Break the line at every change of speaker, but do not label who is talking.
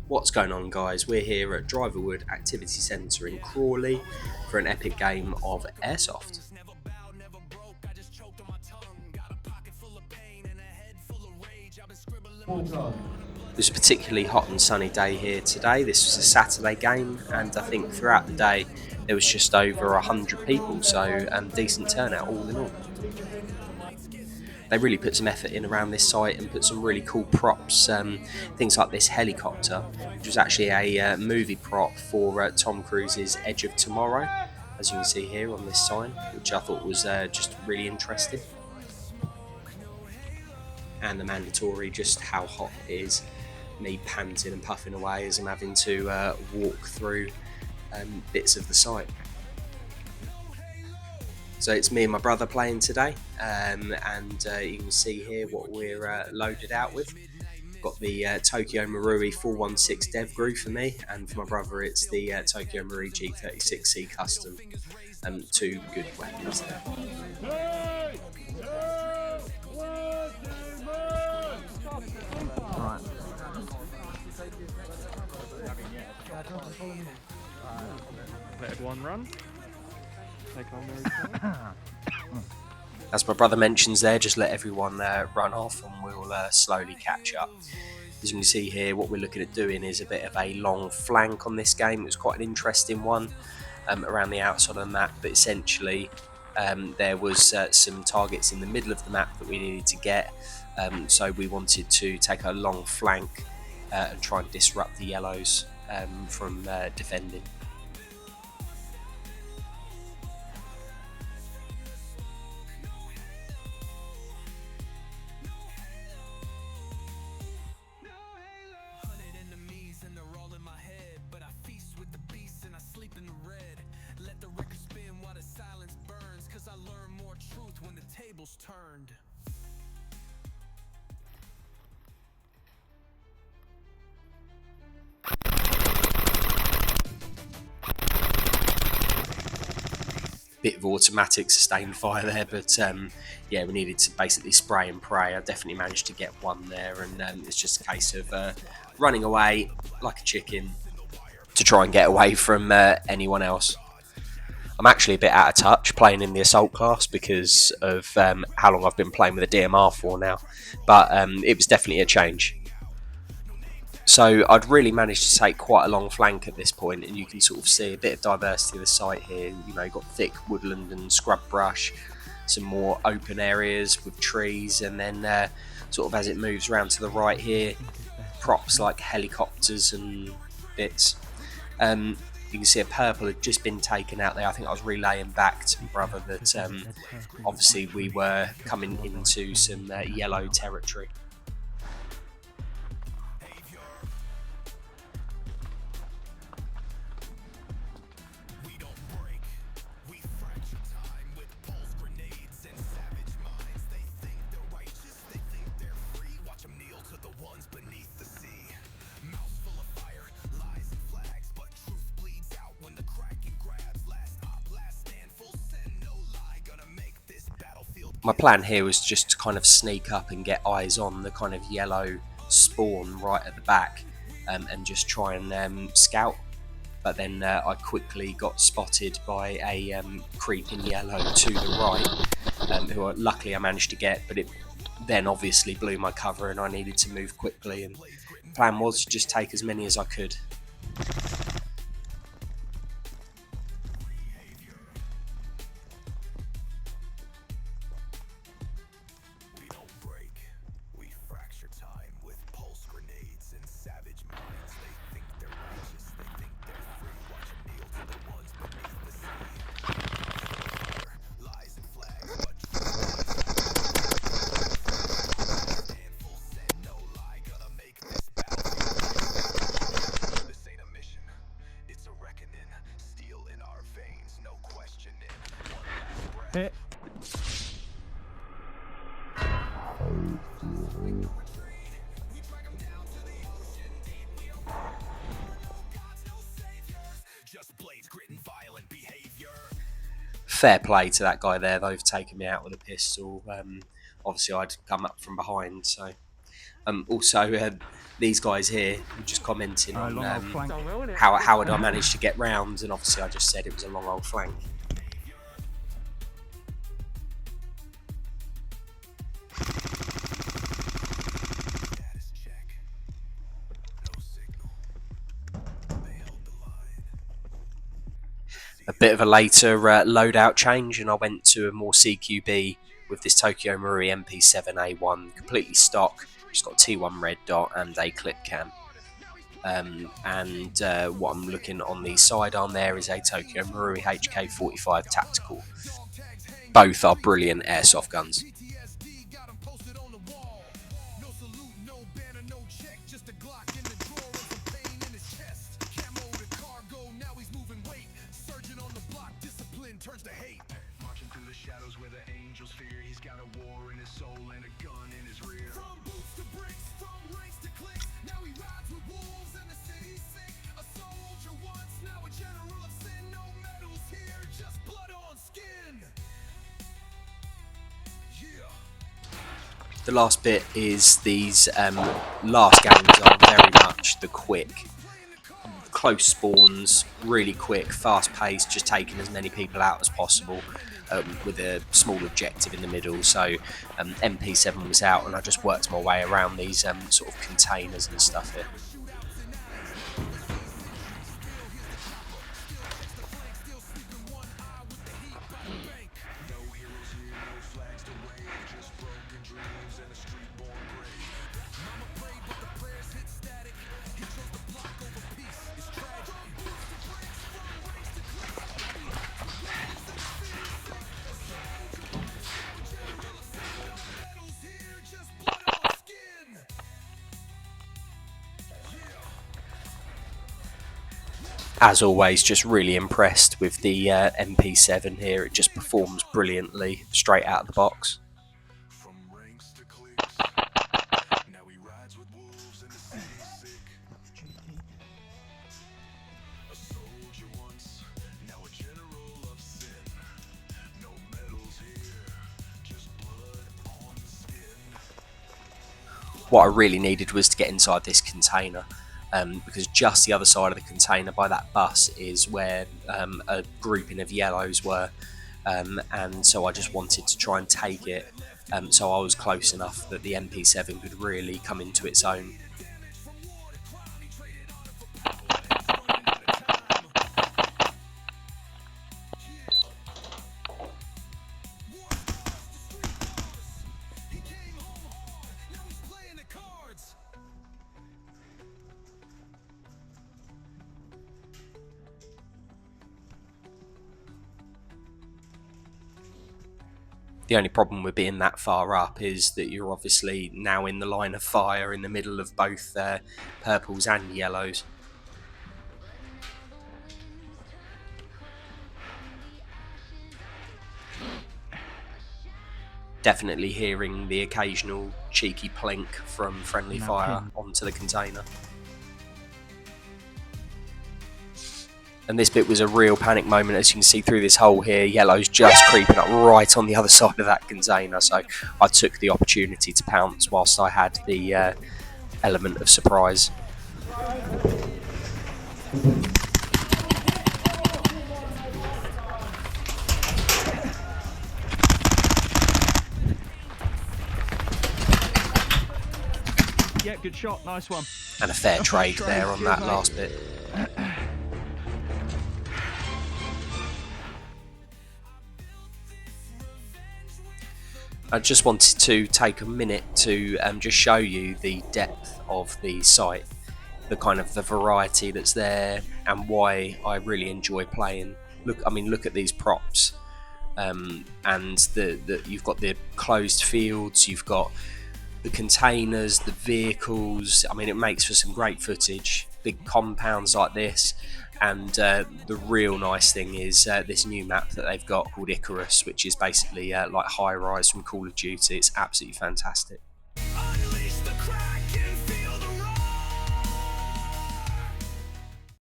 What's going on, guys? We're here at Driverwood Activity Centre in Crawley for an epic game of Airsoft. It was a particularly hot and sunny day here today. This was a Saturday game, and I think throughout the day there was just over 100 people, so decent turnout all in all. They really put some effort in around this site and put some really cool props, things like this helicopter, which was actually a movie prop for Tom Cruise's Edge of Tomorrow, as you can see here on this sign, which I thought was just really interesting. And the mandatory, just how hot it is, me panting and puffing away as I'm having to walk through bits of the site. So it's me and my brother playing today, and you can see here what we're loaded out with. Got the Tokyo Marui 416 Dev Groove for me, and for my brother it's the Tokyo Marui G36C Custom. Two good weapons there.
Right.
Let everyone run. Take on very
As my brother mentions there, just let everyone run off and we'll slowly catch up. As you can see here, what we're looking at doing is a bit of a long flank on this game. It was quite an interesting one around the outside of the map, but essentially there was some targets in the middle of the map that we needed to get, so we wanted to take a long flank and try and disrupt the yellows from defending.
Turned.
Bit of automatic sustained fire there, but yeah, we needed to basically spray and pray. I definitely managed to get one there, and it's just a case of running away like a chicken to try and get away from anyone else. I'm actually a bit out of touch playing in the assault class because of how long I've been playing with a DMR for now, but it was definitely a change. So I'd really managed to take quite a long flank at this point, and you can sort of see a bit of diversity of the site here. You know, you've got thick woodland and scrub brush, some more open areas with trees, and then sort of as it moves around to the right here, props like helicopters and bits. You can see a purple had just been taken out there. I think I was relaying back to my brother that obviously we were coming into some yellow territory. My plan here was just to kind of sneak up and get eyes on the kind of yellow spawn right at the back and just try and scout. But then I quickly got spotted by a creeping yellow to the right, who luckily I managed to get, but it then obviously blew my cover and I needed to move quickly, and the plan was to just take as many as I could.
Hit.
Fair play to that guy there. They've taken me out with a pistol. Obviously, I'd come up from behind, so Also, these guys here were just commenting on
long old flank.
how had I managed to get round, and obviously I just said it was a long old flank. A bit of a later loadout change, and I went to a more CQB with this Tokyo Marui MP7A1, completely stock, just got T1 red dot and a clip cam. What I'm looking on the sidearm there is a Tokyo Marui HK45 tactical. Both are brilliant airsoft guns. The last bit is these last games are very much the quick, close spawns, really quick, fast paced, just taking as many people out as possible with a small objective in the middle. So MP7 was out and I just worked my way around these sort of containers and stuff here. As always, just really impressed with the MP7 here. It just performs brilliantly straight out of the box. What I really needed was to get inside this container. Because just the other side of the container by that bus is where a grouping of yellows were, and so I just wanted to try and take it, so I was close enough that the MP7 could really come into its own. The only problem with being that far up is that you're obviously now in the line of fire in the middle of both purples and yellows. Definitely hearing the occasional cheeky plink from friendly fire onto the container. And this bit was a real panic moment, as you can see through this hole here. Yellow's just creeping up right on the other side of that container, so I took the opportunity to pounce whilst I had the element of surprise.
Yeah, good shot, nice one.
And a fair trade there on that last bit. I just wanted to take a minute to just show you the depth of the site, the kind of the variety that's there, and why I really enjoy playing. Look at these props, and you've got the closed fields, you've got the containers, the vehicles. I mean, it makes for some great footage. Big compounds like this. And the real nice thing is this new map that they've got called Icarus, which is basically like High Rise from Call of Duty. It's absolutely fantastic.